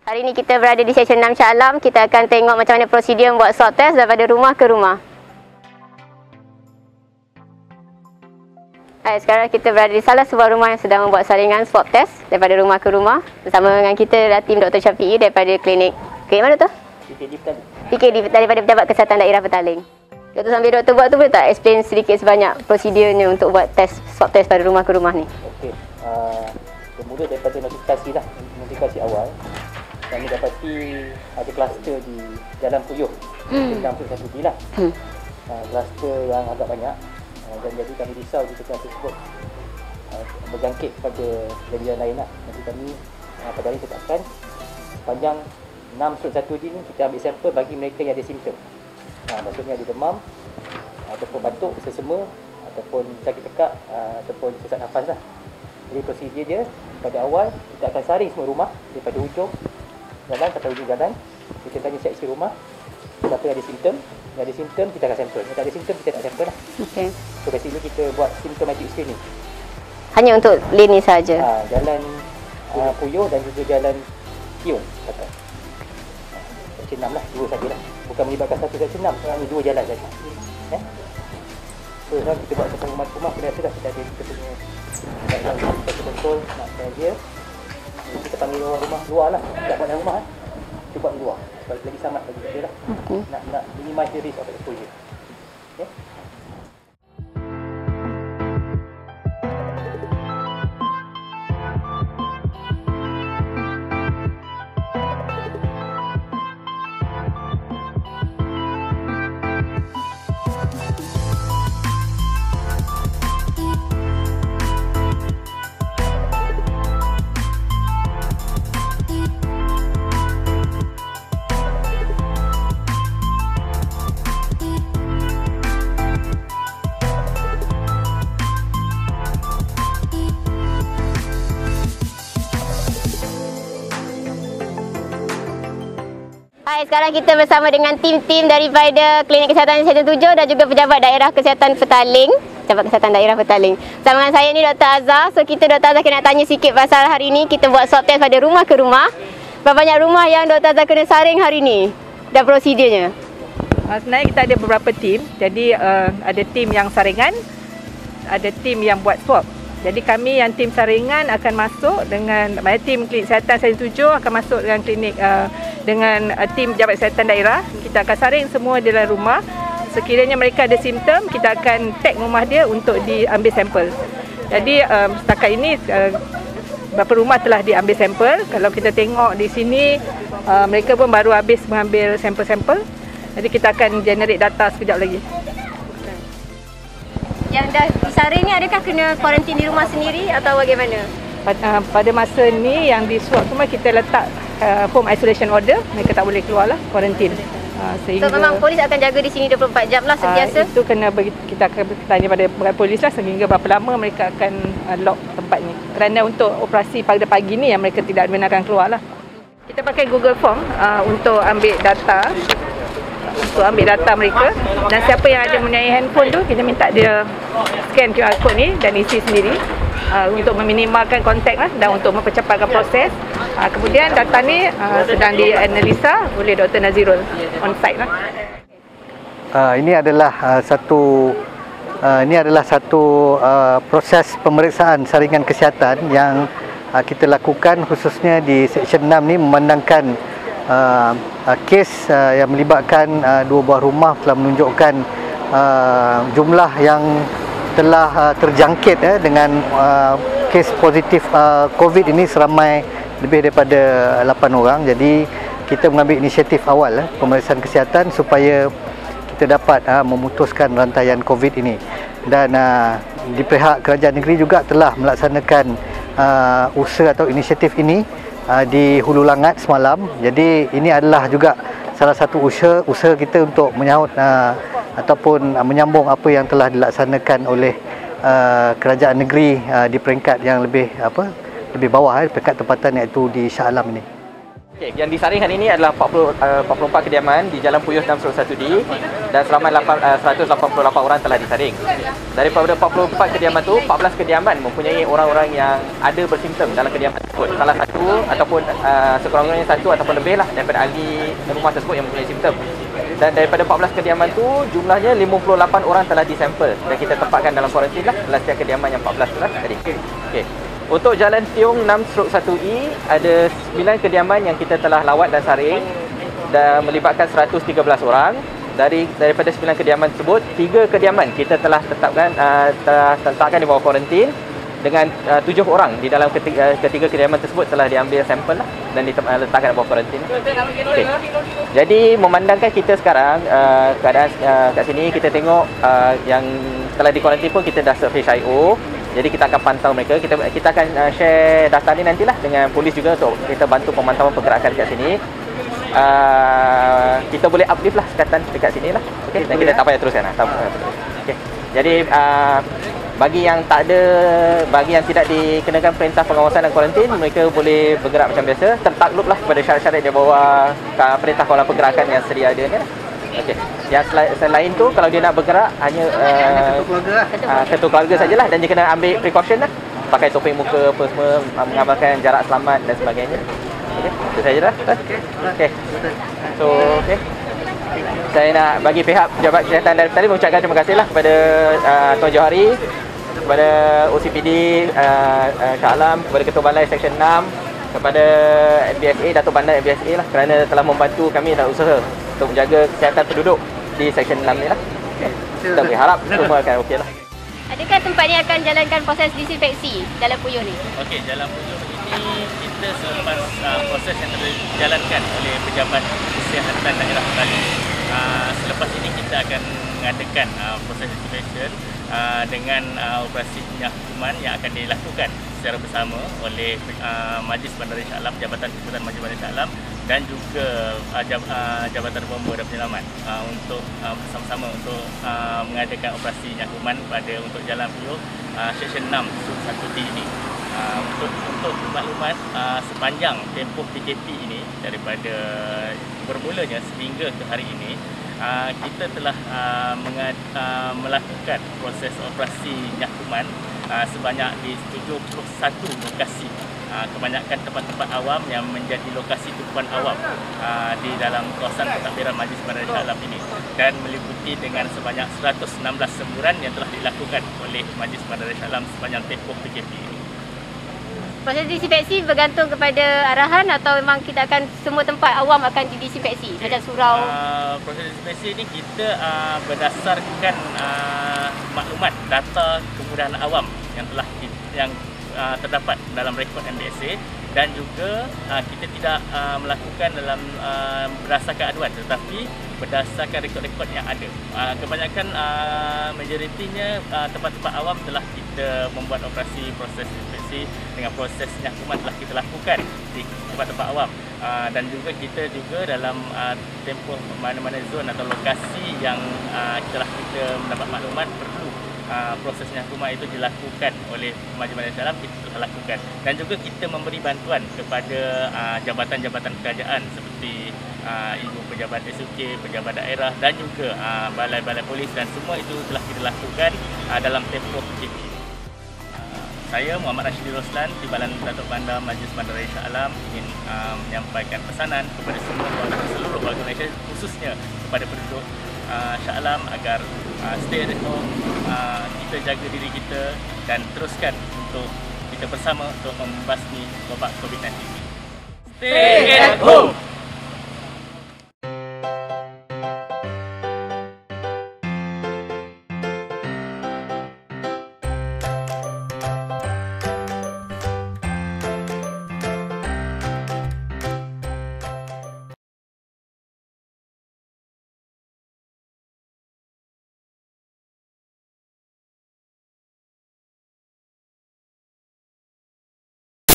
Hari ini kita berada di Seksyen 6 Shah Alam. Kita akan tengok macam mana prosedur buat swab test daripada rumah ke rumah. Hai, sekarang kita berada di salah sebuah rumah yang sedang membuat saringan swab test daripada rumah ke rumah. Bersama dengan kita adalah tim Dr. Syafiee daripada klinik mana tu? PKD Petaling. PKD daripada Pejabat Kesihatan Daerah Petaling. Doktor, sambil doktor buat tu, boleh tak explain sedikit sebanyak prosedurnya untuk buat test swab test pada rumah ke rumah ni? Okey. Bermula daripada notifikasi lah, notifikasi awal. Kami dapati ada kluster di Jalan Puyuh, 61D lah. Kluster yang agak banyak, dan jadi kami risau jika kluster tersebut berjangkit kepada jadian lain lah. Nanti kami pada hari tetapkan sepanjang 6/1D ni kita ambil sampel bagi mereka yang ada simptom. Maksudnya ada demam, ataupun batuk, sesema, ataupun sakit tekak, ataupun sesak nafas lah. Jadi prosedur dia pada awal kita akan saring semua rumah daripada hujung jalan sampai hujung jalan. Kita tanya seksi rumah siapa yang ada simptom. Yang ada simptom kita akan sampel, yang tak ada simptom kita tak sampel lah. Okey. So kat sini kita buat symptomatic screening. Hanya untuk lane ni saja. Jalan Puyuh dan juga jalan Kiong kata. Seksyen 6 lah, dua sajalah. Bukan melibatkan satu seksyen 6, hanya dua jalan saja. So sekarang kita buat satu rumah kena rasa dah kita ada kita punya betul-betul nak saja. Kita panggil orang rumah luar lah, tak buat dalam rumah kita buat luar supaya lagi selamat bagi kita lah. Nak minimize the risk of exposure. Okay? Hai, sekarang kita bersama dengan tim-tim daripada Klinik Kesihatan Seksyen 7 dan juga Pejabat Daerah Kesihatan Petaling. Pejabat Kesihatan Daerah Petaling. Bersama dengan saya ni Dr. Azhar. So kita Dr. Azhar nak tanya sikit pasal hari ni kita buat swab test pada rumah ke rumah. Berapa banyak rumah yang Dr. Azhar kena saring hari ni dan prosedurnya? Sebenarnya kita ada beberapa tim. Jadi ada tim yang saringan, ada tim yang buat swab. Jadi kami yang tim saringan akan masuk dengan tim Klinik Kesihatan Seksyen 7 akan masuk dengan klinik dengan tim Pejabat Kesihatan Daerah. Kita akan saring semua di dalam rumah. Sekiranya mereka ada simptom, kita akan tag rumah dia untuk diambil sampel. Jadi setakat ini beberapa rumah telah diambil sampel. Kalau kita tengok di sini mereka pun baru habis mengambil sampel-sampel. Jadi kita akan generate data sekejap lagi. Yang dah disaring ni adakah kena kuarantin di rumah sendiri atau bagaimana? Pada masa ni yang di swab semua kita letak home isolation order, mereka tak boleh keluar lah, kuarantin. So memang polis akan jaga di sini 24 jam lah sentiasa? Itu kena kita akan tanya pada polis lah sehingga berapa lama mereka akan lock tempat ni. Kerana untuk operasi pada pagi ni yang mereka tidak benarkan keluar lah. Kita pakai Google Form untuk ambil data. Mereka, dan siapa yang ada mempunyai handphone tu kita minta dia scan QR code ni dan isi sendiri untuk meminimalkan kontak lah dan untuk mempercepatkan proses. Kemudian data ni sedang dianalisa oleh Dr. Nazirul on site lah. Ini adalah satu proses pemeriksaan saringan kesihatan yang kita lakukan khususnya di Seksyen 6 ni, memandangkan kes yang melibatkan dua buah rumah telah menunjukkan jumlah yang telah terjangkit dengan kes positif COVID ini seramai lebih daripada 8 orang. Jadi kita mengambil inisiatif awal pemeriksaan kesihatan supaya kita dapat memutuskan rantaian COVID ini. Dan di pihak kerajaan negeri juga telah melaksanakan usaha atau inisiatif ini di Hulu Langat semalam. Jadi ini adalah juga salah satu usaha kita untuk menyahut ataupun menyambung apa yang telah dilaksanakan oleh kerajaan negeri di peringkat yang lebih bawah, peringkat tempatan, iaitu di Shah Alam ini. Okay, yang disaring hari ini adalah 44 kediaman di Jalan Puyuh 601D dan selama 188 orang telah disaring. Daripada 44 kediaman tu, 14 kediaman mempunyai orang-orang yang ada bersimptom dalam kediaman tersebut. Salah satu ataupun sekurang-kurangnya satu ataupun lebih lah daripada ahli rumah tersebut yang mempunyai simptom. Dan daripada 14 kediaman tu, jumlahnya 58 orang telah disampel dan kita tempatkan dalam kuarantin lah dalam setiap kediaman yang 14 tu lah tadi. Okay. Untuk Jalan Tiong 6/1E ada 9 kediaman yang kita telah lawat dan saring dan melibatkan 113 orang. Daripada 9 kediaman tersebut, 3 kediaman kita telah letakkan di bawah kuarantin dengan 7 orang di dalam ketiga kediaman tersebut telah diambil sampel lah dan diletakkan di bawah kuarantin. Okay. Jadi memandangkan kita sekarang keadaan kat sini, kita tengok yang telah di kuarantin pun kita dah serve HIO. Jadi kita akan pantau mereka. Kita akan share data ni nantilah dengan polis juga untuk kita bantu pemantauan pergerakan dekat sini. Kita boleh uplift lah sekatan dekat sini lah. Okay? Dan kita tak payah teruskan lah. Okay. Jadi bagi yang tidak dikenakan perintah pengawasan dan kuarantin, mereka boleh bergerak macam biasa. Tertakluk lah kepada syarat-syarat di bawah perintah kawalan pergerakan yang sedia ada ni lah. Okey. Yang selain tu, kalau dia nak bergerak hanya ketua keluarga sajalah dan dia kena ambil precaution lah. Pakai topeng muka apa semua, mengamalkan jarak selamat dan sebagainya. Okey. Itu sajalah. Okey. So, okey. Saya nak bagi pihak Pejabat Kesihatan dari tadi mengucapkan terima kasihlah kepada Tuan Johari, kepada OCPD Shah Alam, kepada Ketua Balai Seksyen 6, kepada MBSA, Datuk Bandar MBSA lah kerana telah membantu kami dalam usaha untuk menjaga kesihatan penduduk di Seksyen 6 ni lah. Kita berharap semua akan okey lah. Adakah tempat ni akan jalankan proses disinfeksi Jalan Puyuh ni? Okey, Jalan Puyuh ini kita selepas proses yang telah dijalankan oleh Pejabat Kesihatan Daerah Petaling. Selepas ini kita akan mengadakan proses disinfection dengan operasi minyak kuman yang akan dilakukan secara bersama oleh Majlis Bandaraya Shah Alam, Jabatan Keputusan Majlis Bandaraya Shah Alam dan juga Jabatan Bomba dan Penyelamat untuk bersama-sama untuk mengadakan operasi minyak kuman untuk Jalan Puyuh Seksyen 6 1D ini. Untuk maklumat, sepanjang tempoh PKP ini daripada bermulanya sehingga ke hari ini, kita telah melakukan proses operasi minyak kuman sebanyak di 71 lokasi. Kebanyakan tempat-tempat awam yang menjadi lokasi tumpuan awam di dalam kawasan pentadbiran Majlis Bandaraya Shah Alam ini dan meliputi dengan sebanyak 116 semburan yang telah dilakukan oleh Majlis Bandaraya Shah Alam sepanjang tempoh PKP ini. Proses disinfeksi bergantung kepada arahan atau memang kita akan semua tempat awam akan disinfeksi macam surau? Proses disinfeksi ini kita berdasarkan maklumat data kemudahan awam yang telah terdapat dalam rekod MBSA dan juga kita tidak melakukan dalam berdasarkan aduan tetapi berdasarkan rekod-rekod yang ada. Kebanyakan majoritinya tempat-tempat awam telah kita membuat operasi proses disinfeksi dengan proses minyak kuman telah kita lakukan di tempat-tempat awam dan juga kita juga dalam tempoh mana-mana zon atau lokasi yang telah kita mendapat maklumat perlu proses minyak kuman itu dilakukan oleh Majlis Bandaraya Shah Alam, kita telah lakukan dan juga kita memberi bantuan kepada jabatan-jabatan kerajaan seperti Ibu Pejabat SUK, Pejabat Daerah dan juga balai-balai polis dan semua itu telah kita lakukan dalam tempoh PKP. Saya Muhammad Rashidi Roslan, Timbalan Datuk Bandar Majlis Bandaraya Shah Alam ingin menyampaikan pesanan kepada seluruh warga Malaysia khususnya kepada penduduk Shah Alam agar stay at home, kita jaga diri kita dan teruskan untuk kita bersama untuk membasmi wabak COVID-19. Stay at home!